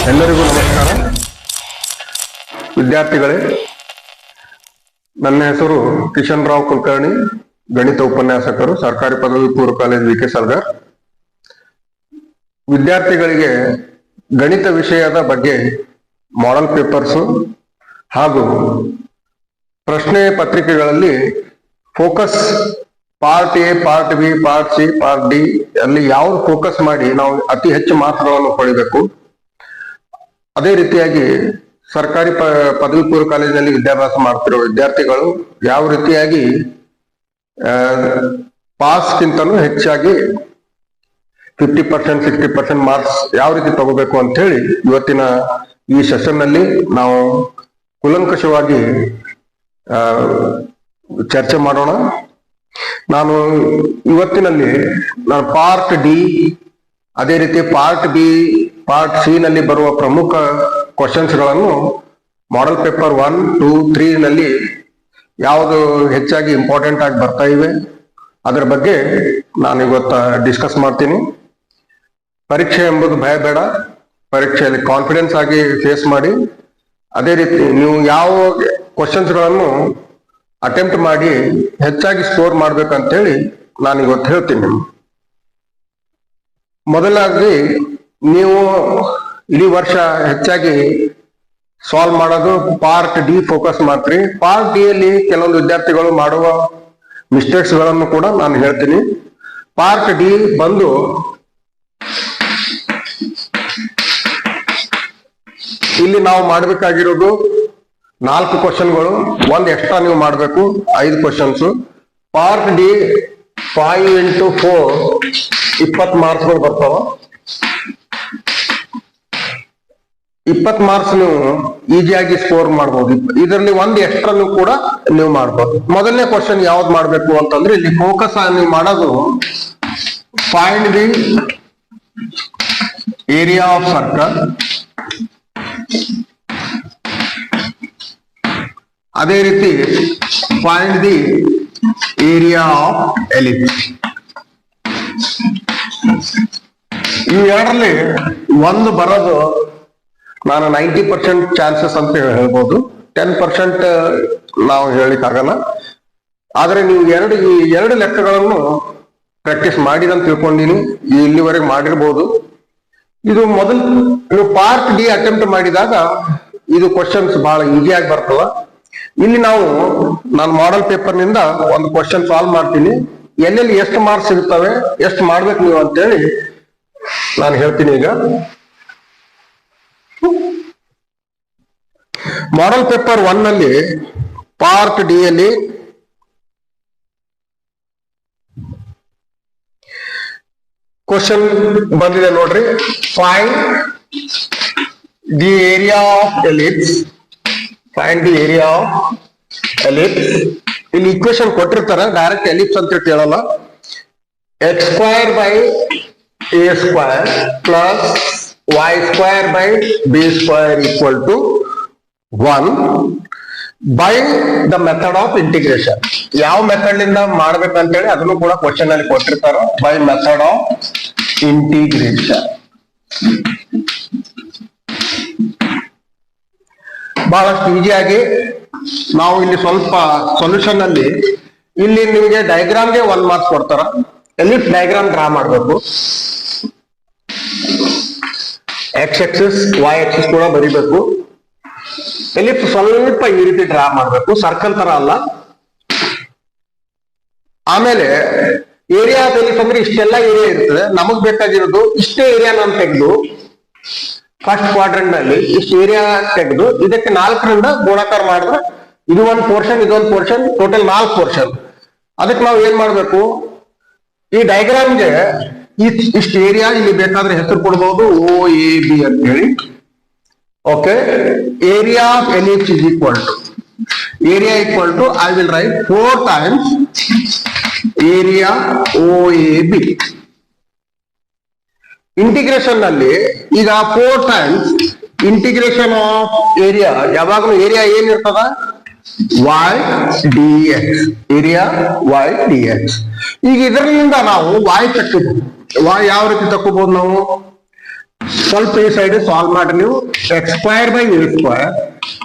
ಎಲ್ಲರಿಗೂ ನಮಸ್ಕಾರ. ವಿದ್ಯಾರ್ಥಿಗಳೇ, ನನ್ನ ಹೆಸರು ಕಿಶನ್ ರಾವ್ ಕುಲಕರ್ಣಿ, ಗಣಿತ ಉಪನ್ಯಾಸಕರು, ಸರ್ಕಾರಿ ಪದವಿ ಪೂರ್ವ ಕಾಲೇಜು ವಿ ಕೆ ಸಲ್ಗರ್. ವಿದ್ಯಾರ್ಥಿಗಳಿಗೆ ಗಣಿತ ವಿಷಯದ ಬಗ್ಗೆ ಮಾಡೆಲ್ ಪೇಪರ್ಸು ಹಾಗೂ ಪ್ರಶ್ನೆ ಪತ್ರಿಕೆಗಳಲ್ಲಿ focus part A, part B, part C, part D ಅಲ್ಲಿ ಯಾವ್ದು ಫೋಕಸ್ ಮಾಡಿ ನಾವು ಅತಿ ಹೆಚ್ಚು ಮಾರ್ಕ್ಸ್ಗಳನ್ನು ಪಡಿಬೇಕು. ಅದೇ ರೀತಿಯಾಗಿ ಸರ್ಕಾರಿ ಪದವಿ ಪೂರ್ವ ಕಾಲೇಜಿನಲ್ಲಿ ವಿದ್ಯಾಭ್ಯಾಸ ಮಾಡ್ತಿರೋ ವಿದ್ಯಾರ್ಥಿಗಳು ಯಾವ ರೀತಿಯಾಗಿ ಪಾಸ್ಗಿಂತನೂ ಹೆಚ್ಚಾಗಿ 50%, 60% ಮಾರ್ಕ್ಸ್ ಯಾವ ರೀತಿ ತಗೋಬೇಕು ಅಂತ ಹೇಳಿ ಇವತ್ತಿನ ಈ ಸೆಷನ್ ನಲ್ಲಿ ನಾವು ಕೂಲಂಕಷವಾಗಿ ಚರ್ಚೆ ಮಾಡೋಣ. ನಾನು ಇವತ್ತಿನಲ್ಲಿ ಪಾರ್ಟ್ ಡಿ, ಅದೇ ರೀತಿ ಪಾರ್ಟ್ ಬಿ, ಪಾರ್ಟ್ ಸಿ ನಲ್ಲಿ ಬರುವ ಪ್ರಮುಖ ಕ್ವಶನ್ಸ್ ಗಳನ್ನು ಮಾಡೆಲ್ ಪೇಪರ್ 1, 2, 3 ನಲ್ಲಿ ಯಾವುದು ಹೆಚ್ಚಾಗಿ ಇಂಪಾರ್ಟೆಂಟ್ ಆಗಿ ಬರ್ತಾ ಇವೆ ಅದರ ಬಗ್ಗೆ ನಾನು ಇವತ್ತು ಡಿಸ್ಕಸ್ ಮಾಡ್ತೀನಿ. ಪರೀಕ್ಷೆ ಎಂಬುದು ಭಯ ಬೇಡ, ಪರೀಕ್ಷೆಯಲ್ಲಿ ಕಾನ್ಫಿಡೆನ್ಸ್ ಆಗಿ ಫೇಸ್ ಮಾಡಿ. ಅದೇ ರೀತಿ ನೀವು ಯಾವ ಕ್ವಶನ್ಸ್ ಗಳನ್ನು ಅಟೆಂಪ್ಟ್ ಮಾಡಿ ಹೆಚ್ಚಾಗಿ ಸ್ಕೋರ್ ಮಾಡ್ಬೇಕಂತೇಳಿ ನಾನು ಇವತ್ತು ಹೇಳ್ತೀನಿ. ಮೊದಲಾಗಿ ನೀವು ಇಡೀ ವರ್ಷ ಹೆಚ್ಚಾಗಿ ಸಾಲ್ವ್ ಮಾಡೋದು ಪಾರ್ಟ್ ಡಿ ಫೋಕಸ್ ಮಾಡ್ತೀರಿ. ಪಾರ್ಟ್ ಡಿ ಅಲ್ಲಿ ಕೆಲವೊಂದು ವಿದ್ಯಾರ್ಥಿಗಳು ಮಾಡುವ ಮಿಸ್ಟೇಕ್ಸ್ ಗಳನ್ನು ಕೂಡ ನಾನು ಹೇಳ್ತೀನಿ. ಪಾರ್ಟ್ ಡಿ ಬಂದು ಇಲ್ಲಿ ನಾವು ಮಾಡ್ಬೇಕಾಗಿರೋದು 4 ಕ್ವಶನ್ಗಳು, ಒಂದು ಎಕ್ಸ್ಟ್ರಾ ನೀವು ಮಾಡಬೇಕು, 5 ಕ್ವಶನ್ಸ್. ಪಾರ್ಟ್ ಡಿ 5 into 4 20 ಮಾರ್ಕ್ಸ್ಗಳು ಬರ್ತಾವ. 20 ಮಾರ್ಕ್ಸ್ ನೀವು ಈಸಿಯಾಗಿ ಸ್ಕೋರ್ ಮಾಡ್ಬೋದು. ಇದರಲ್ಲಿ ಒಂದು ಎಕ್ಸ್ಟ್ರಾ ಕೂಡ ನೀವು ಮಾಡ್ಬೋದು. ಮೊದಲನೇ ಕ್ವಶನ್ ಯಾವ್ದು ಮಾಡ್ಬೇಕು ಅಂತಂದ್ರೆ ಇಲ್ಲಿ ಫೋಕಸ್ ನೀವು ಮಾಡೋದು find the area of circle, ಅದೇ ರೀತಿ find the area of ellipse. ಇವೆರಡರಲ್ಲಿ ಒಂದು ಬರೋದು ನಾನು 90% ಚಾನ್ಸಸ್ ಅಂತ ಹೇಳ್ಬೋದು. 10% ನಾವು ಹೇಳಿಕ್ಕಾಗಲ್ಲ. ಆದ್ರೆ ನೀವು ಈ ಎರಡು ಲೆಕ್ಕಗಳನ್ನು ಪ್ರಾಕ್ಟೀಸ್ ಮಾಡಿದಂತ ತಿಳ್ಕೊಂಡಿನಿ, ಇಲ್ಲಿವರೆಗೆ ಮಾಡಿರ್ಬೋದು. ಇದು ಮೊದಲು ನೀವು ಪಾರ್ಟ್ ಡಿ ಅಟೆಂಪ್ಟ್ ಮಾಡಿದಾಗ ಇದು ಕ್ವಶನ್ಸ್ ಬಹಳ ಈಸಿಯಾಗಿ ಬರ್ತವ. ಇಲ್ಲಿ ನಾನು ಮಾಡೆಲ್ ಪೇಪರ್ ನಿಂದ ಒಂದು ಕ್ವಶನ್ ಸಾಲ್ವ್ ಮಾಡ್ತೀನಿ. ಎಲ್ಲೆಲ್ಲಿ ಎಷ್ಟು ಮಾರ್ಕ್ಸ್ ಸಿಗುತ್ತವೆ, ಎಷ್ಟು ಮಾಡ್ಬೇಕು ನೀವು ಅಂತೇಳಿ ನಾನು ಹೇಳ್ತೀನಿ. ಈಗ ಮಾಡೆಲ್ ಪೇಪರ್ 1 ನಲ್ಲಿ ಪಾರ್ಟ್ ಡಿ ಅಲ್ಲಿ ಕ್ವಶನ್ ಬಂದಿದೆ ನೋಡ್ರಿ. Find the area of ellipse, find the area of ellipse. ಇಲ್ಲಿ ಇಕ್ವೇಶನ್ ಕೊಟ್ಟಿರ್ತಾರೆ, ಡೈರೆಕ್ಟ್ ಎಲಿಪ್ಸ್ ಅಂತ ಕೇಳಲ್ಲ. x² by a² plus y² by b² equal to 1 by the method of integration. ಯಾವ method ನಿಂದ ಮಾಡ್ಬೇಕಂತೇಳಿ ಅದನ್ನು ಕೂಡ ಕ್ವಶನ್ ಅಲ್ಲಿ ಕೊಟ್ಟಿರ್ತಾರ. By method of integration. ಬಹಳಷ್ಟು ಈಸಿಯಾಗಿ ನಾವು ಇಲ್ಲಿ ಸ್ವಲ್ಪ ಸೊಲ್ಯೂಷನ್ ಅಲ್ಲಿ ಇಲ್ಲಿ ನಿಮಗೆ ಡಯಾಗ್ರಾಮ್ಗೆ 1 ಮಾರ್ಕ್ಸ್ ಕೊಡ್ತಾರ. ಎಲಿಪ್ಸ್ ಡಯಾಗ್ರಾಮ್ ಡ್ರಾ ಮಾಡಬೇಕು. ಎಕ್ಸ್ ಆಕ್ಸಿಸ್, ವೈ ಆಕ್ಸಿಸ್ ಕೂಡ ಬರಿಬೇಕು. ಎಲಿಪ್ಸ್ ಸ್ವಲ್ಪ ಈ ರೀತಿ ಡ್ರಾ ಮಾಡಬೇಕು, ಸರ್ಕಲ್ ತರ ಅಲ್ಲ. ಆಮೇಲೆ ಏರಿಯಾ ಆಫ್ ಎಲಿಪ್ಸ್ ಅಂದ್ರೆ ಇಷ್ಟೆಲ್ಲ ಏರಿಯಾ ಇರ್ತದೆ. ನಮಗ್ ಬೇಕಾಗಿರೋದು ಇಷ್ಟೇ ಏರಿಯಾ ನಾನು ತೆಗೆದು ಫಸ್ಟ್ ಕ್ವಾಡ್ರೆಂಟ್ ನಲ್ಲಿ ಇಷ್ಟು ಏರಿಯಾ ತೆಗೆದು ಇದಕ್ಕೆ 4ರಿಂದ ಗುಣಾಕಾರ ಮಾಡಿದ್ರೆ ಇದು ಒಂದು ಪೋರ್ಷನ್, ಇದೊಂದು ಪೋರ್ಷನ್, ಟೋಟಲ್ 4 ಪೋರ್ಷನ್. ಅದಕ್ಕೆ ನಾವು ಏನ್ ಮಾಡ್ಬೇಕು, ಈ ಡಯಾಗ್ರಾಮ್ಗೆ ಇಷ್ಟು ಏರಿಯಾ ಇಲ್ಲಿ ಬೇಕಾದ್ರೆ ಹೆಸರು ಕೊಡ್ಬೋದು, OAB ಅಂತ ಹೇಳಿ. Okay, area of ellipse is equal to I will write 4 times area OAB. Integration ನಲ್ಲಿ ಈಗ 4 times ಇಂಟಿಗ್ರೇಷನ್ ಆಫ್ ಏರಿಯಾ, ಯಾವಾಗಲೂ ಏರಿಯಾ ಏನಿರ್ತದ y dx, area y dx. ಈಗ ಇದರಿಂದ ನಾವು y ತಕ್ಕಬಹುದು. y ಯಾವ ರೀತಿ ತಕ್ಕೋಬಹುದು ನಾವು, ಸ್ವಲ್ಪ ಈ ಸೈಡ್ ಸಾಲ್ವ್ ಮಾಡ್ರಿ ನೀವು. X square by a square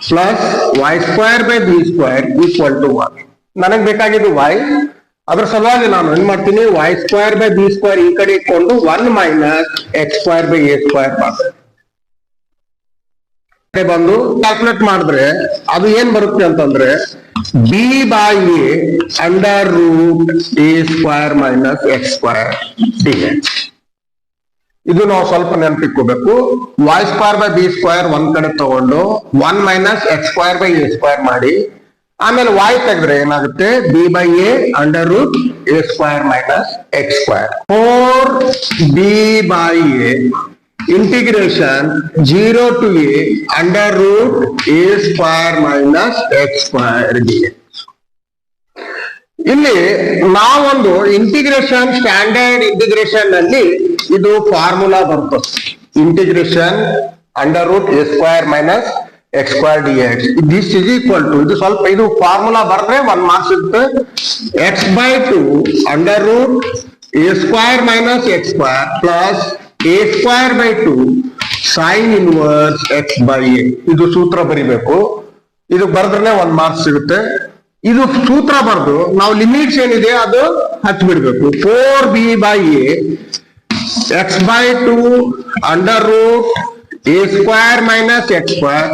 plus y square by b square equal to 1. ನನಗ್ ಬೇಕಾಗಿದ್ದು ವೈ, ಅದ್ರ ಸಲುವಾಗಿ ನಾನು ಏನ್ ಮಾಡ್ತೀನಿ, y square by b square ಈ ಕಡೆ ಇಟ್ಕೊಂಡು 1 minus x square by a square ಬಂದು ಕ್ಯಾಲ್ಕುಲೇಟ್ ಮಾಡಿದ್ರೆ ಅದು ಏನ್ ಬರುತ್ತೆ ಅಂತಂದ್ರೆ b by a under root a square minus x square d x. ಇದು ನಾವು ಸ್ವಲ್ಪ ನೆನಪಿಟ್ಕೋಬೇಕು. Y square by b square ಒಂದ್ ಕಡೆ ತಗೊಂಡು 1 minus x square by a square ಮಾಡಿ ಆಮೇಲೆ ವೈ ತೆಗೆದ್ರೆ ಏನಾಗುತ್ತೆ, b by a under root a square minus x square. 4b by a integration 0 to a under root a square minus x square dx. ಇಲ್ಲಿ ನಾವೊಂದು integration, standard integration ನಲ್ಲಿ ಇದು formula ಬರ್ತದೆ. Integration under root a square minus x square d x this is equal to, ಇದು ಸ್ವಲ್ಪ ಇದು formula ಬರೆದ್ರೆ 1 marks ಇರುತ್ತೆ. X by 2 under root a square minus x square plus a square by 2 sine inverse x by a. ಇದು ಸೂತ್ರ ಬರಿಬೇಕು. ಇದು ಬರೆದ್ರೆ 1 ಮಾರ್ಕ್ಸ್ ಸಿಗುತ್ತೆ. ಇದು ಸೂತ್ರ ಬರೆದು ನಾವು ಲಿಮಿಟ್ಸ್ ಏನಿದೆ ಅದು ಹಚ್ಚಿಬಿಡ್ಬೇಕು. 4b by a x by 2 under root a square minus x square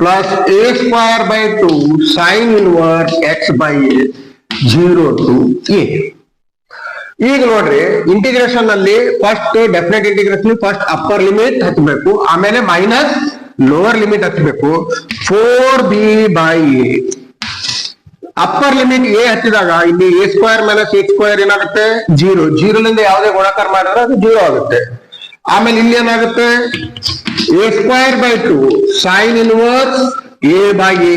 plus a square by 2 sine inverse x by a 0 to a. ಈಗ ನೋಡ್ರಿ, ಇಂಟಿಗ್ರೇಷನ್ ನಲ್ಲಿ first definite integration first upper limit ಹಚ್ಚಬೇಕು, ಆಮೇಲೆ minus lower limit ಹಚ್ಚಬೇಕು. 4b by a upper limit a ಹಚ್ಚಿದಾಗ ಇಲ್ಲಿ a square minus x square ಏನಾಗುತ್ತೆ, 0. 0 ಲಿಂದ ಯಾವುದೇ ಗುಣಾಕಾರ ಮಾಡಿದ್ರೆ ಅದು 0 ಆಗುತ್ತೆ. ಆಮೇಲೆ ಇಲ್ಲಿ ಏನಾಗುತ್ತೆ, A square by 2 sine inverse A by A.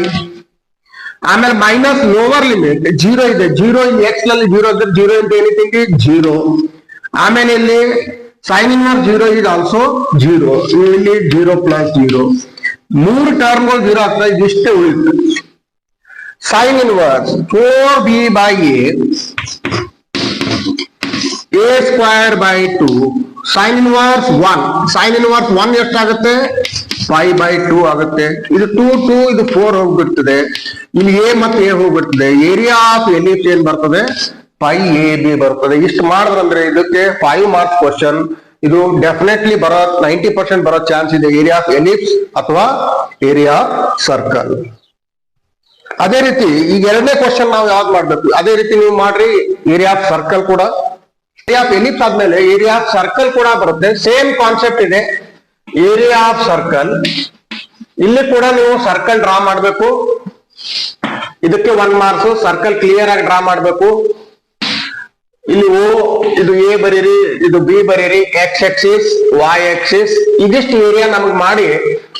ಆಮೇಲೆ ಮೈನಸ್ ಲೋವರ್ ಲಿಮಿಟ್ 0 ಇದೆ, 0 ಇಲ್ಲಿ ಎಕ್ಸ್ ನಲ್ಲಿ 0 ಇದ್ರೆ 0 ಇಂಟು ಎನಿಥಿಂಗ್ 0. ಆಮೇಲೆ ಇಲ್ಲಿ ಸೈನ್ ಇನ್ವರ್ಸ್ 0 is ಆಲ್ಸೋ 0. ಇಲ್ಲಿ 0 ಪ್ಲಸ್ 0 3 ಟರ್ಮ್ಗಳು 0 ಆಗ್ತದೆ. ಇದಿಷ್ಟೇ ಉಳಿತು. Sine inverse 4b by a square by 2 sine inverse 1. Sine inverse 1 ಎಷ್ಟಾಗುತ್ತೆ, 5 by 2 ಆಗುತ್ತೆ. ಇದು 2 ಇದು 4 ಹೋಗ್ಬಿಡ್ತದೆ. ಇಲ್ಲಿ ಎ ಮತ್ತು ಎ ಹೋಗ್ಬಿಡ್ತದೆ. ಏರಿಯಾ ಆಫ್ ಎಲಿಪ್ಸ್ ಏನ್ ಬರ್ತದೆ, 5ab ಬರ್ತದೆ. ಇಷ್ಟು ಮಾಡಿದ್ರಂದ್ರೆ ಇದಕ್ಕೆ 5 ಮಾರ್ಕ್ಸ್ ಕ್ವಶನ್. ಇದು ಡೆಫಿನೆಟ್ಲಿ ಬರೋ 90% ಬರೋ ಚಾನ್ಸ್ ಇದೆ, ಏರಿಯಾ ಆಫ್ ಎಲಿಪ್ಸ್ ಅಥವಾ ಏರಿಯಾ ಸರ್ಕಲ್. ಅದೇ ರೀತಿ ಈಗ ಎರಡನೇ ಕ್ವಶನ್ ನಾವು ಯಾವ್ದು ಮಾಡ್ಬೇಕು, ಅದೇ ರೀತಿ ನೀವು ಮಾಡ್ರಿ. ಏರಿಯಾ ಆಫ್ ಸರ್ಕಲ್ ಕೂಡ, ಏರಿಯಾ ಆಫ್ ಎಲಿಪ್ಸ್ ಆದ್ಮೇಲೆ ಏರಿಯಾ ಆಫ್ ಸರ್ಕಲ್ ಕೂಡ ಬರುತ್ತೆ. ಸೇಮ್ ಕಾನ್ಸೆಪ್ಟ್ ಇದೆ. ಏರಿಯಾ ಆಫ್ ಸರ್ಕಲ್, ಇಲ್ಲಿ ಕೂಡ ನೀವು ಸರ್ಕಲ್ ಡ್ರಾ ಮಾಡ್ಬೇಕು. ಇದಕ್ಕೆ 1 ಮಾರ್ಕ್ಸ್. ಸರ್ಕಲ್ ಕ್ಲಿಯರ್ ಆಗಿ ಡ್ರಾ ಮಾಡ್ಬೇಕು. ಇಲ್ಲಿ ಓ, ಇದು ಎ ಬರೀರಿ, ಇದು ಬಿ ಬರೀರಿ, ಎಕ್ಸ್ ಎಕ್ಸಿಸ್ ವೈ ಎಕ್ಸಿಸ್. ಇದಿಷ್ಟು ಏರಿಯಾ ನಮಗೆ ಮಾಡಿ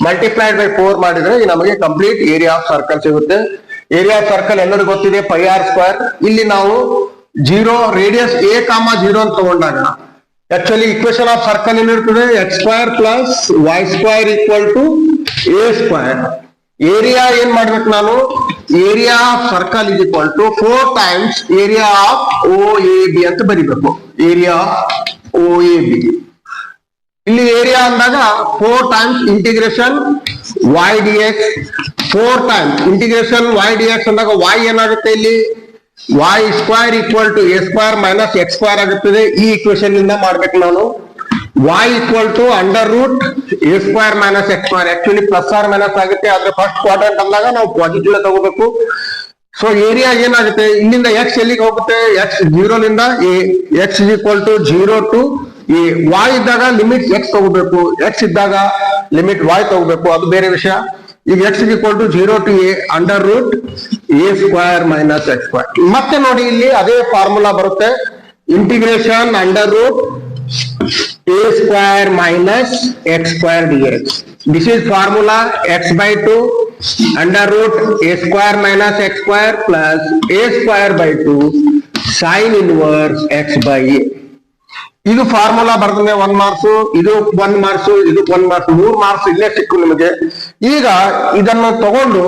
ಮಲ್ಟಿಪ್ಲೈಡ್ ಬೈ 4 ಮಾಡಿದ್ರೆ ನಮಗೆ ಕಂಪ್ಲೀಟ್ ಏರಿಯಾ ಆಫ್ ಸರ್ಕಲ್ ಸಿಗುತ್ತೆ. ಏರಿಯಾ ಆಫ್ ಸರ್ಕಲ್ ಎಲ್ಲರಿಗೂ ಗೊತ್ತಿದೆ, πr ಸ್ಕ್ವೇರ್. ಇಲ್ಲಿ ನಾವು 0 ರೇಡಿಯಸ್ a, 0 ಅಂತ ತಗೊಂಡಾಗ ಆಕ್ಚುಲಿ ಇಕ್ವೇಶನ್ ಆಫ್ ಸರ್ಕಲ್ ಏನಿರ್ತದೆ, x square plus y square equal to a square. Area ಏನ್ ಮಾಡ್ಬೇಕು ನಾನು, area of circle is equal to 4 times area of O A B ಅಂತ ಬರಿಬೇಕು. Area O A B. ಇಲ್ಲಿ area ಅಂದಾಗ 4 times integration y d x. 4 times integration y d x ಅಂದಾಗ y ಏನಾಗುತ್ತೆ, ಇಲ್ಲಿ y square equal to a square minus x square ಆಗುತ್ತದೆ. ಈ equation ಇಂದ ಮಾಡ್ಬೇಕು ನಾನು. y equal to under root a square minus x square. Actually plus or minus ಆಗುತ್ತೆ, ಆದ್ರೆ ಫಸ್ಟ್ ಕ್ವಾಡ್ರೆಂಟ್ ಅಂದಾಗ ನಾವು ಪಾಸಿಟಿವ್ ತಗೋಬೇಕು. ಸೊ ಏರಿಯಾ ಏನಾಗುತ್ತೆ, ಇಲ್ಲಿಂದ ಎಕ್ಸ್ ಎಲ್ಲಿಗೆ ಹೋಗುತ್ತೆ, ಎಕ್ಸ್ 0 ಲಿಂದ ಎ. X is equal to 0 to a. y ಇದ್ದಾಗ ಲಿಮಿಟ್ ಎಕ್ಸ್ ತಗೋಬೇಕು, ಎಕ್ಸ್ ಇದ್ದಾಗ ಲಿಮಿಟ್ y ತಗೋಬೇಕು, ಅದು ಬೇರೆ ವಿಷಯ. ಈಗ x is equal to 0 to a under root a square minus x square. ಮತ್ತೆ ನೋಡಿ ಇಲ್ಲಿ ಅದೇ ಫಾರ್ಮುಲಾ ಬರುತ್ತೆ. Integration under root a square minus x square dx. This is formula x by 2 under root a square minus x square plus a square by 2 sin inverse x by a. ಇದು formula ಬರ್ತದೆ 1 marks, ಇದು 1 marks, ಇದು 1 marks, 3 marks ಇಲ್ಲೇ ಸಿಕ್ಕು ನಿಮಗೆ. ಈಗ ಇದನ್ನು ತಗೊಂಡು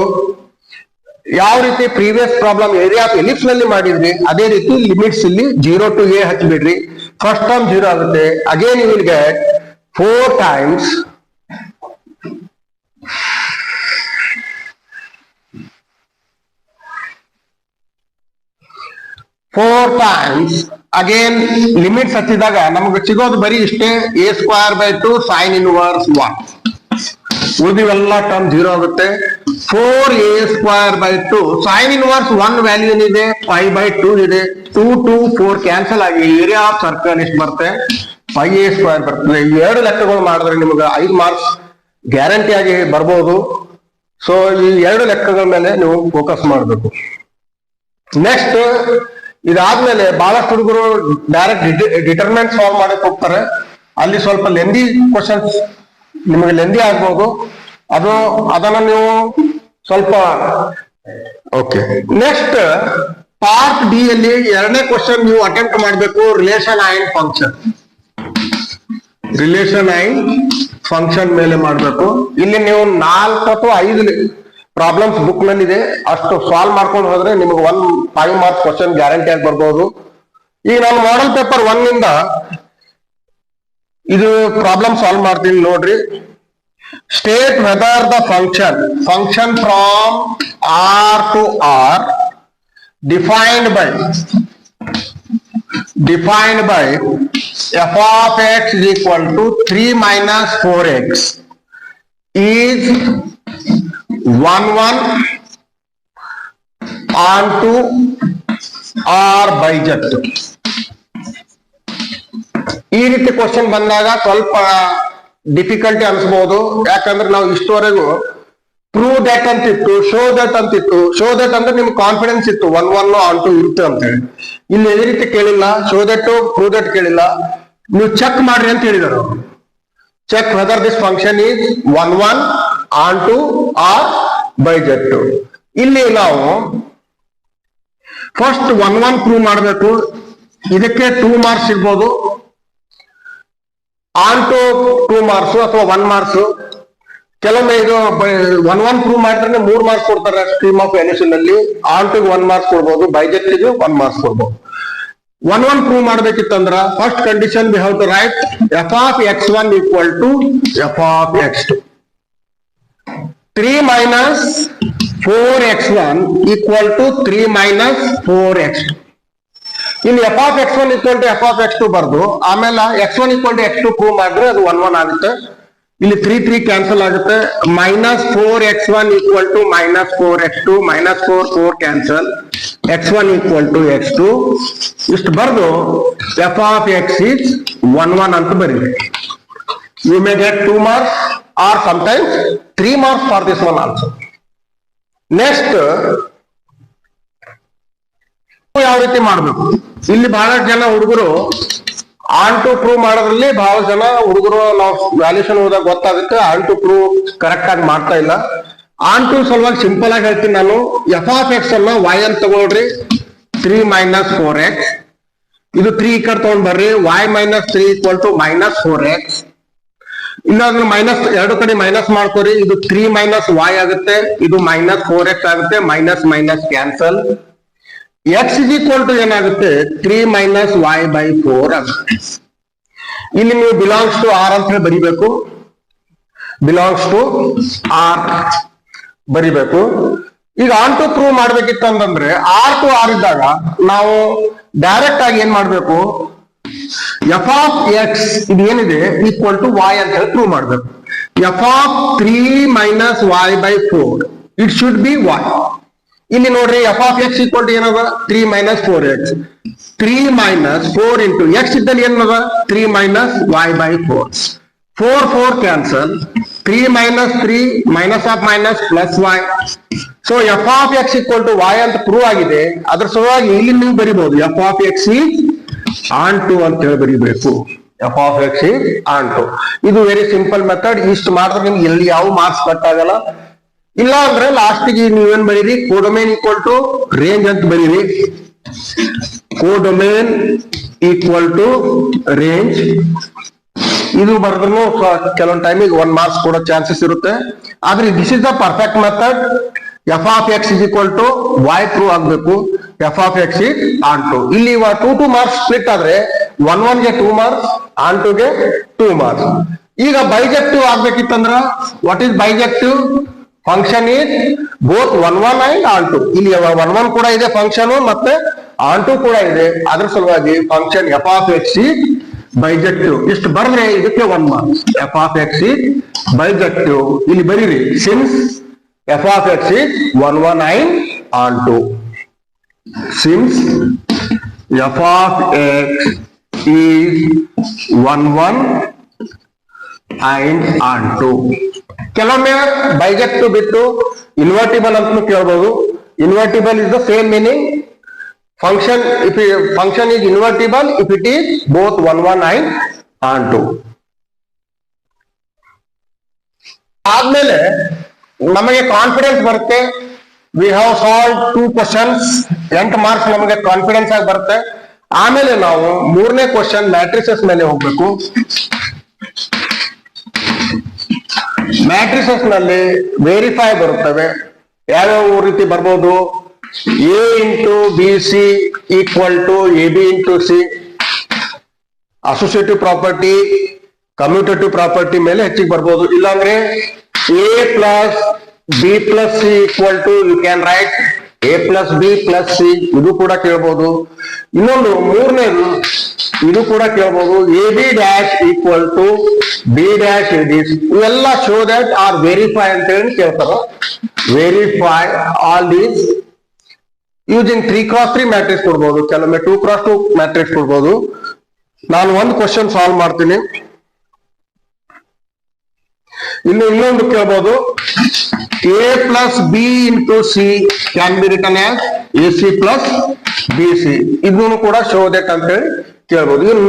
ಯಾವ ರೀತಿ previous problem area of ellipse ನಲ್ಲಿ ಮಾಡಿದ್ರಿ ಅದೇ ರೀತಿ ಲಿಮಿಟ್ಸ್ ಇಲ್ಲಿ 0 to a ಹಚ್ಚಿಬಿಡ್ರಿ. ಫಸ್ಟ್ ಟರ್ಮ್ 0 ಆಗುತ್ತೆ. Again you will get 4 times again limits ಹಚ್ಚಿದಾಗ ನಮಗೆ ಸಿಗೋದು ಬರೀ ಇಷ್ಟೇ a² 2 sin inverse 1. ಉಳಿದಿವೆಲ್ಲ ಟರ್ಮ್ 0 ಆಗುತ್ತೆ. 4a² 2 sin inverse 1 ವ್ಯಾಲ್ಯೂ ಏನಿದೆ 5/2 ಇದೆ. 2 2 4 ಕ್ಯಾನ್ಸಲ್ ಆಗಿ ಏರಿಯಾ ಆಫ್ ಸರ್ಕಲ್ ಎಷ್ಟು ಬರುತ್ತೆ 5a² ಬರ್ತದೆ. ಈ ಎರಡು ಲೆಕ್ಕಗಳು ಮಾಡಿದ್ರೆ ನಿಮಗೆ 5 ಮಾರ್ಕ್ಸ್ ಗ್ಯಾರಂಟಿ ಆಗಿ ಬರ್ಬೋದು. ಸೊ ಈ ಎರಡು ಲೆಕ್ಕಗಳ ಮೇಲೆ ನೀವು ಫೋಕಸ್ ಮಾಡಬೇಕು. ನೆಕ್ಸ್ಟ್ ಇದಾದ್ಮೇಲೆ ಬಹಳಷ್ಟು ಹುಡುಗರು ಡೈರೆಕ್ಟ್ ಡಿಟರ್ಮೆಂಟ್ ಸಾಲ್ವ್ ಮಾಡಕ್ ಹೋಗ್ತಾರೆ. ಅಲ್ಲಿ ಸ್ವಲ್ಪ ಲೆಂದಿ ಕ್ವಶನ್ಸ್ ನಿಮಗೆ ಲೆಂದಿ ಆಗ್ಬೋದು. ಅದನ್ನ ನೀವು ಸ್ವಲ್ಪ ಓಕೆ. ನೆಕ್ಸ್ಟ್ ಪಾರ್ಟ್ ಡಿ ಅಲ್ಲಿ ಎರಡನೇ ಕ್ವಶನ್ ನೀವು ಅಟೆಂಪ್ಟ್ ಮಾಡಬೇಕು. ರಿಲೇಷನ್ ಅಂಡ್ ಫಂಕ್ಷನ್ ಮೇಲೆ ಮಾಡಬೇಕು. ಇಲ್ಲಿ ನೀವು 4 ಅಥವಾ 5 ಪ್ರಾಬ್ಲಮ್ಸ್ ಬುಕ್ ನಲ್ಲಿ ಇದೆ. ಅಷ್ಟು ಸಾಲ್ವ್ ಮಾಡ್ಕೊಂಡು ಹೋದ್ರೆ ನಿಮಗೆ 5 ಮಾರ್ಕ್ಸ್ ಕ್ವಶನ್ ಗ್ಯಾರಂಟಿ ಆಗಿ ಬರ್ಬೋದು. ಈಗ ನಾನು ಮಾಡೆಲ್ ಪೇಪರ್ 1 ನಿಂದ ಇದು ಪ್ರಾಬ್ಲಮ್ ಸಾಲ್ವ್ ಮಾಡ್ತೀನಿ ನೋಡ್ರಿ. State whether the function from R to R defined by f of x is equal to 3 minus 4x is 1 1 onto r byjet. ಈ ರೀತಿ ಕ್ವಶನ್ ಬಂದಾಗ ಸ್ವಲ್ಪ ಡಿಫಿಕಲ್ಟಿ ಅನ್ಸ್ಬಹುದು. ಯಾಕಂದ್ರೆ ನಾವು ಇಷ್ಟವರೆಗೂ ಪ್ರೂವ್ ದಟ್ ಅಂತಿತ್ತು, ಶೋ ದಟ್ ಅಂತಿತ್ತು. ಶೋ ದಟ್ ಅಂದ್ರೆ ನಿಮ್ಗೆ ಕಾನ್ಫಿಡೆನ್ಸ್ ಇತ್ತು 1 1 onto ಇರುತ್ತೆ ಅಂತ ಹೇಳಿ. ಇಲ್ಲಿ ಈ ರೀತಿ ಕೇಳಿಲ್ಲ, ಶೋ ದಟ್ ಪ್ರೂವ್ ದಟ್ ಕೇಳಿಲ್ಲ. ನೀವು ಚೆಕ್ ಮಾಡ್ರಿ ಅಂತ ಹೇಳಿದರು. Check whether this function is 1 1 onto r byjet. ಇಲ್ಲಿ ನಾವು ಫಸ್ಟ್ 1 1 ಪ್ರೂವ್ ಮಾಡಬೇಕು. ಇದಕ್ಕೆ 2 ಮಾರ್ಕ್ಸ್ ಇರ್ಬೋದು, onto 2 ಮಾರ್ಕ್ಸ್ ಅಥವಾ 1 ಮಾರ್ಕ್ಸ್. ಕೆಲವೊಮ್ಮೆ ಇದು 1 1 ಪ್ರೂವ್ ಮಾಡಿದ್ರೆ 3 ಮಾರ್ಕ್ಸ್ ಕೊಡ್ತಾರೆ ಸ್ಟ್ರೀಮ್ ಆಫ್ ವ್ಯಾಲ್ಯೂಷನ್ ಅಲ್ಲಿ. onto 1 ಮಾರ್ಕ್ಸ್ ಕೊಡ್ಬೋದು, byjet ಗೆ 1 ಮಾರ್ಕ್ಸ್ ಕೊಡ್ಬೋದು. 1 1 ಪ್ರೂವ್ ಮಾಡ್ಬೇಕಿತ್ತಂದ್ರ first condition we have to write f of x1 equal to f of x2. 3 minus 4x1 equal to 3 minus 4x2. ಇಲ್ಲಿ f of x1 equal to f of x2 ಬರ್ದು ಆಮೇಲೆ x1 equal to x2 prove ಮಾಡಿದ್ರೆ ಅದು 1 1 ಆಗುತ್ತೆ. ಇಲ್ಲಿ 3 3 cancel ಆಗುತ್ತೆ. minus 4x1 equal to minus 4x2 minus 4 4 cancel. x1 equal to x2 ಇಷ್ಟು ಬರ್ದು f of x is 1 1 ಅಂತ ಬರೀರಿ. You may get 2 marks or sometimes 3 marks for this one also. Next ಯಾವ ರೀತಿ ಮಾಡಬೇಕು? ಇಲ್ಲಿ ಬಹಳಷ್ಟು ಜನ ಹುಡುಗರು onto ಪ್ರೂವ್ ಮಾಡೋದ್ರಲ್ಲಿ ಬಹಳ ಜನ ಹುಡುಗರು ನಾವು ವ್ಯಾಲ್ಯೂಷನ್ ಓದಾಗ ಗೊತ್ತಾಗುತ್ತೆ onto ಪ್ರೂವ್ ಕರೆಕ್ಟ್ ಆಗಿ ಮಾಡ್ತಾ ಇಲ್ಲ. onto ಸಲುವಾಗಿ ಸಿಂಪಲ್ ಆಗಿ ಹೇಳ್ತೀನಿ ನಾನು. f of x ಅನ್ನ y ಅಂತ ತಗೊಳ್ರಿ 3 minus 4x. ಇದು 3 ಈ ಕಡೆ ತಗೊಂಡ್ ಬರ್ರಿ. y minus 3 equal to minus 4x. ಇಲ್ಲಾಂದ್ರೆ ಮೈನಸ್ ಎರಡು ಕಡೆ ಮೈನಸ್ ಮಾಡ್ಕೋರಿ. ಇದು 3 minus y ಆಗುತ್ತೆ, ಇದು minus 4x ಆಗುತ್ತೆ. Minus minus cancel. x is equal to ಏನಾಗುತ್ತೆ 3 minus y by 4 ಆಗುತ್ತೆ. ಇಲ್ಲಿ ನೀವು ಬಿಲಾಂಗ್ಸ್ ಟು r ಅಂತ ಹೇಳಿ ಬರಿಬೇಕು. ಬಿಲಾಂಗ್ಸ್ ಟು r ಬರಿಬೇಕು. ಈಗ onto ಪ್ರೂವ್ ಮಾಡ್ಬೇಕಿತ್ತು ಅಂತಂದ್ರೆ r to r ಇದ್ದಾಗ ನಾವು ಡೈರೆಕ್ಟ್ ಆಗಿ ಏನ್ ಮಾಡ್ಬೇಕು, f of x ಇದು ಏನಿದೆ ಈಕ್ವಲ್ ಟು y ಅಂತ ಹೇಳಿ ಪ್ರೂವ್ ಮಾಡ್ಬೇಕು. f of 3 minus y by 4 it should be y. ಇಲ್ಲಿ ನೋಡ್ರಿ f of x equal to ಏನದ 3 minus 4x. 3 minus 4 into x ಇದ್ದಲ್ಲಿ ಏನದ 3 minus y by 4. 4 4 cancel. 3 minus 3 minus of minus plus y. So f of x equal to y ಅಂತ prove ಆಗಿದೆ. ಅದ್ರ ಸಲುವಾಗಿ ಇಲ್ಲಿ ನೀವು ಬರಿಬಹುದು f of x is onto ಅಂತ ಹೇಳಿ ಬರಿಬೇಕು. f of x is onto. ಇದು ವೆರಿ ಸಿಂಪಲ್ ಮೆಥಡ್. ಇಷ್ಟು ಮಾಡಿದ್ರೆ ನಿಮ್ಗೆ ಎಲ್ಲಿ ಯಾವ ಮಾರ್ಕ್ಸ್ ಕಟ್ ಆಗಲ್ಲ. ಇಲ್ಲ ಅಂದ್ರೆ ಲಾಸ್ಟಿಗೆ ನೀವೇನ್ ಬರೀರಿ ಕೋಡೊಮೇನ್ ಈಕ್ವಲ್ ಟು ರೇಂಜ್ ಅಂತ ಬರೀರಿ. ಕೋಡೊಮೇನ್ ಈಕ್ವಲ್ ಟು ರೇಂಜ್ ಇದು ಬರೆದ್ರು ಕೆಲವೊಂದು ಟೈಮಿಗೆ 1 ಮಾರ್ಕ್ಸ್ ಕೊಡೋ ಚಾನ್ಸಸ್ ಇರುತ್ತೆ. ಆದ್ರೆ this is the perfect method. f of x is equal to y prove ಆಗ್ಬೇಕು. f of x is onto. ಇಲ್ಲಿ 2 2 ಮಾರ್ಕ್ಸ್ ಸ್ಪ್ಲಿಟ್ ಆದ್ರೆ 1 ಗೆ 2 ಮಾರ್ಕ್ಸ್, ಆನ್ ಟುಗೆ 2 ಮಾರ್ಕ್ಸ್. ಈಗ ಬೈಜೆಕ್ಟಿವ್ ಆಗ್ಬೇಕಿತ್ತಂದ್ರ what is bijective? Function is both 1 and onto. ಇಲ್ಲಿ 1 ಕೂಡ ಇದೆ ಫಂಕ್ಷನ್, ಮತ್ತೆ ಆನ್ ಟು ಕೂಡ ಇದೆ. ಅದ್ರ ಸಲುವಾಗಿ function f of x is bijective. ಇಷ್ಟು ಬರ್ದ್ರೆ ಇದಕ್ಕೆ 1 ಮಾರ್ಕ್ಸ್. F of x is bijective. ಇಲ್ಲಿ ಬರೀರಿ, since f of x is 1 and onto. Since f of x is 1 and onto. ಕೆಲವೊಮ್ಮೆ ಬೈಜೆಕ್ಟಿವ್ ಬಿಟ್ಟು ಇನ್ವರ್ಟಿಬಲ್ ಅಂತ ಕೇಳಬಹುದು. Invertible is the same meaning. Function function is invertible if it is both 1 and onto. ಆದ್ಮೇಲೆ ನಮಗೆ confidence ಬರುತ್ತೆ. We have solve 2 questions. 8 marks ನಮಗೆ confidence ಆಗಿ ಬರುತ್ತೆ. ಆಮೇಲೆ ನಾವು 3ನೇ ಕ್ವಶನ್ ಮ್ಯಾಟ್ರಿಸಸ್ ಮೇಲೆ ಹೋಗ್ಬೇಕು. ಮ್ಯಾಟ್ರಿಸಸ್ ನಲ್ಲಿ ವೆರಿಫೈ ಬರುತ್ತವೆ. ಯಾವ್ಯಾವ ರೀತಿ ಬರ್ಬೋದು? A into b c equal to a b into c. Associative property, commutative property ಮೇಲೆ ಹೆಚ್ಚಿಗೆ ಬರ್ಬೋದು. ಇಲ್ಲಾಂದ್ರೆ a plus b plus c equal to you can write a plus b plus c. ಇದು ಕೂಡ ಕೇಳ್ಬೋದು. ಇನ್ನೊಂದು 3ನೇದು ಇದು ಕೂಡ ಕೇಳ್ಬೋದು, a b dash equal to b dash a d. ಇವೆಲ್ಲ ಶೋ ದಟ್ ಆರ್ ವೆರಿಫೈ ಅಂತ ಹೇಳಿ ಕೇಳ್ತಾರ. Verify all these using 3x3 matrix ಕೊಡ್ಬೋದು, ಕೆಲವೊಮ್ಮೆ 2x2 ಮ್ಯಾಟ್ರಿಕ್ಸ್ ಕೊಡ್ಬೋದು. ನಾನು ಒಂದು ಕ್ವಶನ್ ಸಾಲ್ವ್ ಮಾಡ್ತೀನಿ. ಇನ್ನೊಂದು ಕೇಳ್ಬೋದು, A plus B into C can be return as A C plus B C. ಇದನ್ನು ಕೂಡ ಶೋ ದಟ್ ಅಂತ ಹೇಳಿ ಕೇಳ್ಬೋದು. ಇದು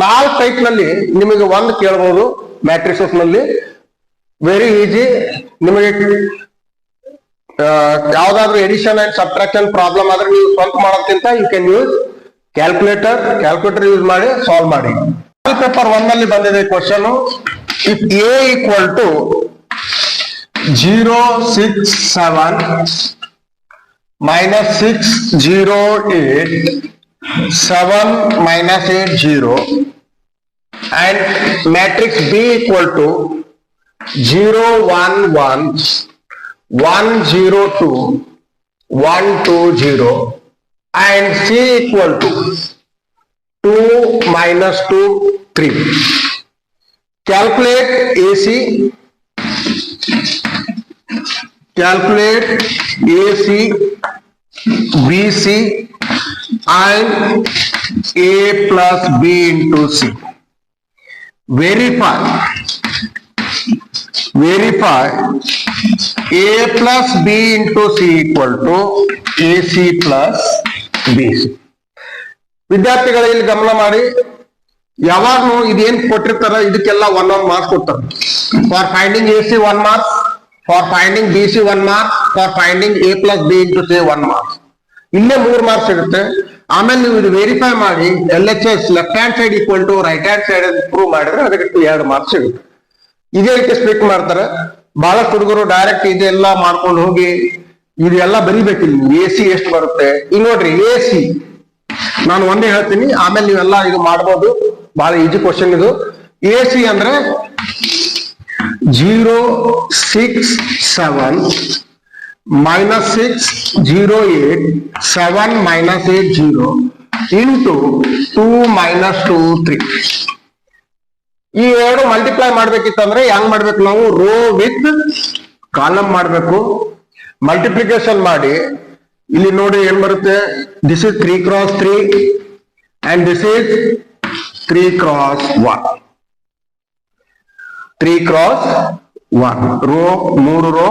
4 ಟೈಪ್ ನಲ್ಲಿ ನಿಮಗೆ ಒಂದು ಕೇಳ್ಬೋದು ಮ್ಯಾಟ್ರಿಸಸ್ ನಲ್ಲಿ. Very easy. ನಿಮಗೆ ಯಾವ್ದಾದ್ರು ಎಡಿಷನ್ ಅಂಡ್ ಸಬ್ಟ್ರಾಕ್ಷನ್ ಪ್ರಾಬ್ಲಮ್ ಆದ್ರೆ ನೀವು ಸ್ವಂತ ಮಾಡೋದ್ಕಿಂತ you can use calculator use ಮಾಡಿ ಸಾಲ್ವ್ ಮಾಡಿ. ಪೇಪರ್ 1 ನಲ್ಲಿ ಬಂದಿದೆ question. If a equal to 0, 6, 7 minus 6, 0, 8, 7 minus 8, 0 and matrix B equal to 0, 1, 1, 1, 0, 2, 1, 2, 0 and C equal to 2 minus 2, 3. Calculate AC. Calculate AC, BC and A plus B into C. Verify A plus B into C equal to AC plus BC. ವಿದ್ಯಾರ್ಥಿಗಳು ಇಲ್ಲಿ ಗಮನ ಮಾಡಿ, ಯಾವಾಗ್ಲೂ ಇದೇನ್ ಕೊಟ್ಟಿರ್ತಾರ ಇದಕ್ಕೆಲ್ಲ 1 marks ಕೊಡ್ತಾರೆ. For finding AC 1 marks, for finding BC 1 marks, for finding A plus B into C 1 marks. ಇಲ್ಲೇ 3 ಮಾರ್ಕ್ಸ್ ಸಿಗುತ್ತೆ. ಆಮೇಲೆ ನೀವು ಇದು ವೆರಿಫೈ ಮಾಡಿ LHS left hand side equal to right hand side prove ಮಾಡಿದ್ರೆ ಅದಕ್ಕೆ 2 ಮಾರ್ಕ್ಸ್ ಸಿಗುತ್ತೆ. ಇದೇ ರೀತಿ ಸ್ಪೀಕ್ ಮಾಡ್ತಾರೆ. ಬಹಳಷ್ಟು ಹುಡುಗರು ಡೈರೆಕ್ಟ್ ಇದೆಲ್ಲ ಮಾಡ್ಕೊಂಡು ಹೋಗಿ ಇದೆಲ್ಲ ಬರಿಬೇಕಿಲ್ಲ. AC ಎಷ್ಟು ಬರುತ್ತೆ ಈಗ ನೋಡ್ರಿ. AC ನಾನು ಒಂದೇ ಹೇಳ್ತೀನಿ, ಆಮೇಲೆ ನೀವೆಲ್ಲ ಇದು ಮಾಡ್ಬೋದು. ಬಹಳ ಈಜಿ ಕ್ವಶನ್ ಇದು. AC ಅಂದ್ರೆ 0, 6, 7 minus 6, 0, 8, 7 minus 8, 0 into 2 minus 2, 3. ಈ ಎರಡು ಮಲ್ಟಿಪ್ಲೈ ಮಾಡ್ಬೇಕಿತ್ತಂದ್ರೆ ಹೆಂಗ್ ಮಾಡ್ಬೇಕು? ನಾವು ರೋ ವಿತ್ ಕಾಲಮ್ ಮಾಡ್ಬೇಕು. ಮಲ್ಟಿಪ್ಲಿಕೇಶನ್ ಮಾಡಿ ಇಲ್ಲಿ ನೋಡಿ ಏನ್ ಬರುತ್ತೆ. This is 3 x 3 and this is 3 x 1. 3 x 1 rho, 3 rho,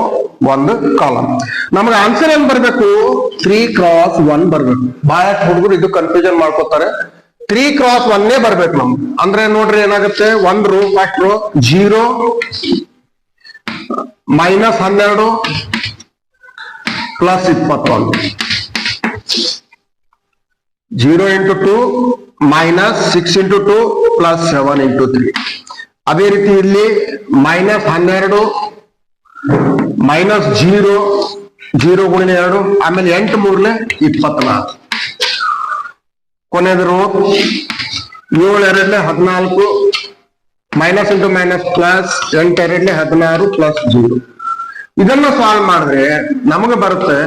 1 column. ನಮಗೆ ಆನ್ಸರ್ ಏನ್ ಬರ್ಬೇಕು? 3 x 1 ಬರ್ಬೇಕು. ಬಹಳಷ್ಟು ಹುಡುಗರು ಇದು ಕನ್ಫ್ಯೂಷನ್ ಮಾಡ್ಕೋತಾರೆ. 3 x 1 ಬರ್ಬೇಕು ನಮ್ಗೆ. ಅಂದ್ರೆ ನೋಡ್ರಿ ಏನಾಗುತ್ತೆ, 1 row, first row 0 minus 12 plus 21, 0 into 2 minus 6 into 2 plus 7 into 3. ಅದೇ ರೀತಿ ಇಲ್ಲಿ ಮೈನಸ್ 12 ಮೈನಸ್ 0, 0 ಗುಣಿನ 2, ಆಮೇಲೆ 8 3 24. ಕೊನೆಯದು ರೋ 7 ಎರಡ್ಲೆ 14 ಮೈನಸ್ ಇಂಟು ಮೈನಸ್ ಪ್ಲಸ್ 8 ಎರಡ್ಲೆ 16 ಪ್ಲಸ್ 0. ಇದನ್ನ ಸಾಲ್ವ್ ಮಾಡಿದ್ರೆ ನಮಗೆ ಬರುತ್ತೆ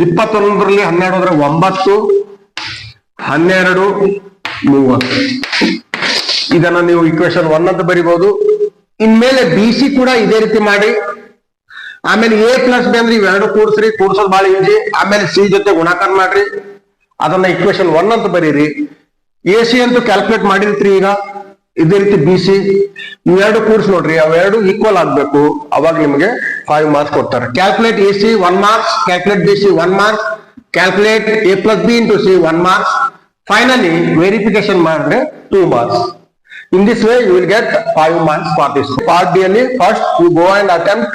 21ರಲ್ಲಿ 12 ಹೋದ್ರೆ 9, 12, 30. ಇದನ್ನ ನೀವು ಇಕ್ವೇಶನ್ 1 ಅಂತ ಬರಿಬಹುದು. ಇನ್ಮೇಲೆ ಬಿ ಸಿ ಕೂಡ ಇದೇ ರೀತಿ ಮಾಡಿ. ಆಮೇಲೆ ಎ ಪ್ಲಸ್ ಬಿ ಅಂದ್ರೆ ಇವೆರಡು ಕೂಡಿಸ್ರಿ, ಕೂಡ್ಸೋದು ಬಹಳ ಈಜಿ. ಆಮೇಲೆ ಸಿ ಜೊತೆ ಗುಣಾಕಾರ ಮಾಡ್ರಿ, ಅದನ್ನ ಇಕ್ವೇಶನ್ 1 ಅಂತ ಬರೀರಿ. ಎ ಸಿ ಅಂತೂ ಕ್ಯಾಲ್ಕುಲೇಟ್ ಮಾಡಿರ್ತೀರಿ. ಈಗ ಇದೇ ರೀತಿ ಬಿ ಸಿ ಇವೆರಡು ಕೂಡ್ಸ್ ನೋಡ್ರಿ, ಅವೆರಡು ಈಕ್ವಲ್ ಆಗ್ಬೇಕು, ಅವಾಗ ನಿಮಗೆ 5 ಮಾರ್ಕ್ಸ್ ಕೊಡ್ತಾರೆ. Calculate A C 1 marks, calculate B C 1 marks, calculate A plus B into C 1 marks, finally verification ಮಾಡಿದ್ರೆ 2 marks. In this way, you will get 5 marks for this. Part B ಅಲ್ಲಿ first you go and attempt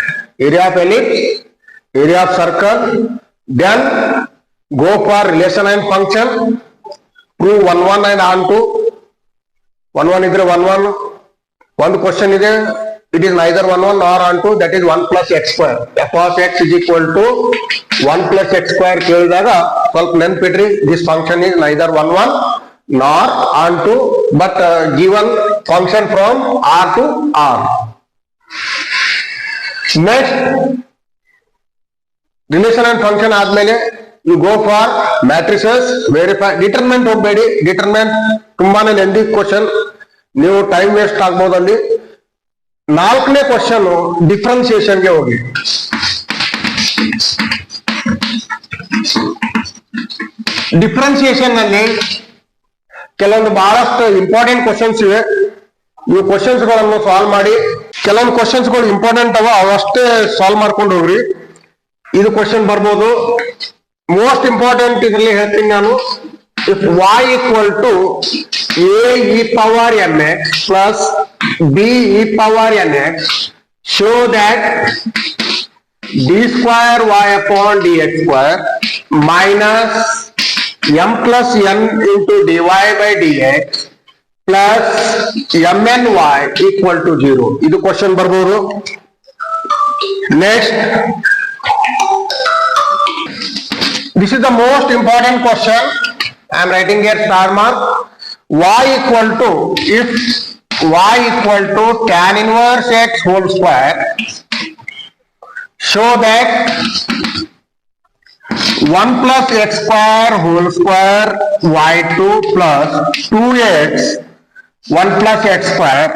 area of ellipse, area of circle, then go for relation and function, prove 1 1 and on 2. 1 1 ಇದ್ರೆ 1 1. ಒಂದು question ಇದೆ, it is neither 1 1 nor on 2, that is 1 plus x square. f of x is equal to 1 plus x square ಕೇಳಿದಾಗ ಸ್ವಲ್ಪ ನೆನಪಿಡ್ರಿ, this function is neither 1 1 nor onto but given function from R to R. Next, relation and function ಆದ್ಮೇಲೆ you go for matrices, verify, determinant ಹೋಗಬೇಡಿ. determinant ತುಂಬಾನೇ lengthy question, ನೀವು time waste ಆಗ್ಬೋದು ಅಲ್ಲಿ. 4ನೇ question ಡಿಫ್ರೆನ್ಸಿಯೇಷನ್ಗೆ ಹೋಗಿ. ಡಿಫ್ರೆನ್ಸಿಯೇಷನ್ ನಲ್ಲಿ ಕೆಲವೊಂದು ಬಹಳಷ್ಟು ಇಂಪಾರ್ಟೆಂಟ್ ಕ್ವಶನ್ಸ್ ಇವೆ. ನೀವು ಕ್ವಶನ್ಸ್ ಗಳನ್ನು ಸಾಲ್ವ್ ಮಾಡಿ. ಕೆಲವೊಂದು ಕ್ವಶನ್ಸ್ ಗಳು ಇಂಪಾರ್ಟೆಂಟ್ ಅವ, ಅವಷ್ಟೇ ಸಾಲ್ವ್ ಮಾಡ್ಕೊಂಡು ಹೋಗ್ರಿ. ಇದು ಕ್ವಶನ್ ಬರ್ಬೋದು. ಮೋಸ್ಟ್ ಇಂಪಾರ್ಟೆಂಟ್ ಇದರಲ್ಲಿ ಹೇಳ್ತೀನಿ ನಾನು. If y equal to a e power nx plus b e power nx, show that d square y upon dx square minus m plus n into dy by dx plus mny equal to 0. ಇದು question ಬರ್ಬೋದು. Next, this is the most important question. I am writing here star mark. Y equal to, if y equal to tan inverse x whole square, show that 1 plus x square whole square y2 plus 2x 1 plus x square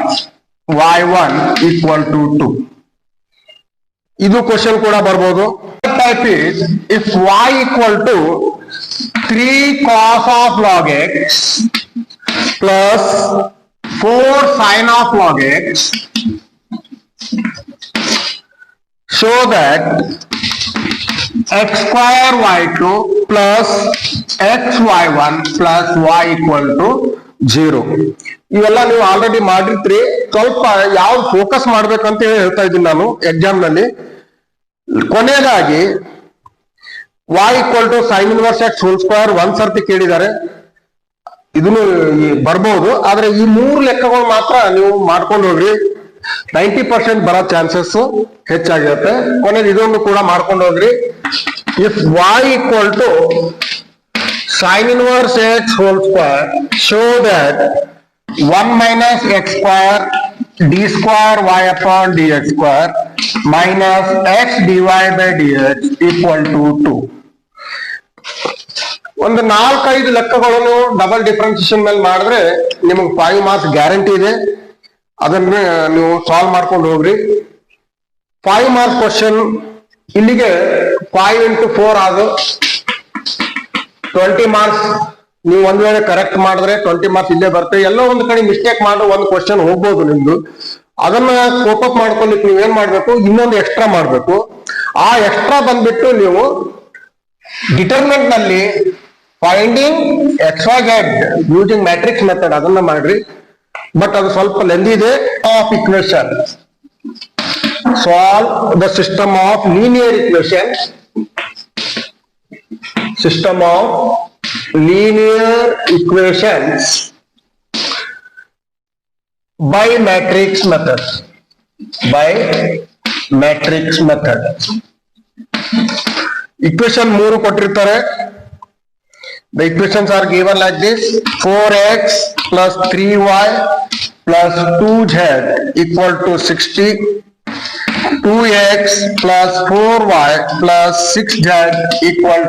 y1 equal to 2. ಇದು question ಕೂಡ ಬರ್ಬೋದು. Type is, if y equal to 3 cos of log x plus 4 sin of log x, show that x square y2 plus x y1 plus y equal to 0. ಇವೆಲ್ಲ ನೀವು already ಮಾಡಿರ್ತೀರಿ. ಸ್ವಲ್ಪ ಯಾವ್ದು focus ಮಾಡ್ಬೇಕಂತ ಹೇಳ್ತಾ ಇದ್ದೀನಿ ನಾನು ಎಕ್ಸಾಮ್ ನಲ್ಲಿ. ಕೊನೆಯದಾಗಿ y equal to sin inverse x whole square 1 ಸರ್ತಿ ಕೇಳಿದ್ದಾರೆ. ಇದನ್ನು ಬರ್ಬೋದು, ಆದ್ರೆ ಈ 3 ಲೆಕ್ಕಗಳು ಮಾತ್ರ ನೀವು ಮಾಡ್ಕೊಂಡು ಹೋಗ್ರಿ. 90% ಬರೋ ಚಾನ್ಸಸ್ ಹೆಚ್ಚಾಗಿರುತ್ತೆ. ಕೊನೆಗೆ ಇದೊಂದು ಕೂಡ ಮಾಡ್ಕೊಂಡು ಹೋಗ್ರಿ. If y equal to sin inverse x whole square, show that 1 minus x square d square y upon dx square minus x dy by dx equal to 2. ಒಂದು 4-5 ಲೆಕ್ಕಗಳನ್ನು ಡಬಲ್ ಡಿಫ್ರೆನ್ಸಿಯೇಷನ್ ಮೇಲೆ ಮಾಡಿದ್ರೆ ನಿಮಗೆ 5 ಮಾರ್ಕ್ಸ್ ಗ್ಯಾರಂಟಿ ಇದೆ. ಅದನ್ನ ನೀವು solve ಮಾಡ್ಕೊಂಡು ಹೋಗ್ರಿ. 5 marks question ಇಲ್ಲಿಗೆ 5 into 4 ಆಗ 20 ಮಾರ್ಕ್ಸ್. ನೀವು ಒಂದ್ ವೇಳೆ ಕರೆಕ್ಟ್ ಮಾಡಿದ್ರೆ 20 ಮಾರ್ಕ್ಸ್ ಇಲ್ಲೇ ಬರ್ತವೆ. ಎಲ್ಲೋ ಒಂದು ಕಡೆ ಮಿಸ್ಟೇಕ್ ಮಾಡೋ ಒಂದು ಕ್ವಶನ್ ಹೋಗ್ಬೋದು ನಿಮ್ದು. ಅದನ್ನ ಕೋಪ್ ಅಪ್ ಮಾಡ್ಕೊಲಿಕ್ಕೆ ನೀವೇನ್ ಮಾಡ್ಬೇಕು, ಇನ್ನೊಂದು ಎಕ್ಸ್ಟ್ರಾ ಮಾಡ್ಬೇಕು. ಆ ಎಕ್ಸ್ಟ್ರಾ ಬಂದ್ಬಿಟ್ಟು ನೀವು ಡಿಟರ್ಮಿನೆಂಟ್ ನಲ್ಲಿ finding x y z using matrix method ಅದನ್ನ ಮಾಡ್ರಿ. ಬಟ್ ಅದು ಸ್ವಲ್ಪ ಲೆಂದಿ ಇದೆ. Of equation, solve the system of linear equation, system of linear equations by matrix method. Equation 3 ಕೊಟ್ಟಿರ್ತಾರೆ. The equations are given like this: 4x plus 3y plus 2z equal to 60. 2x plus 4y plus 6z equal to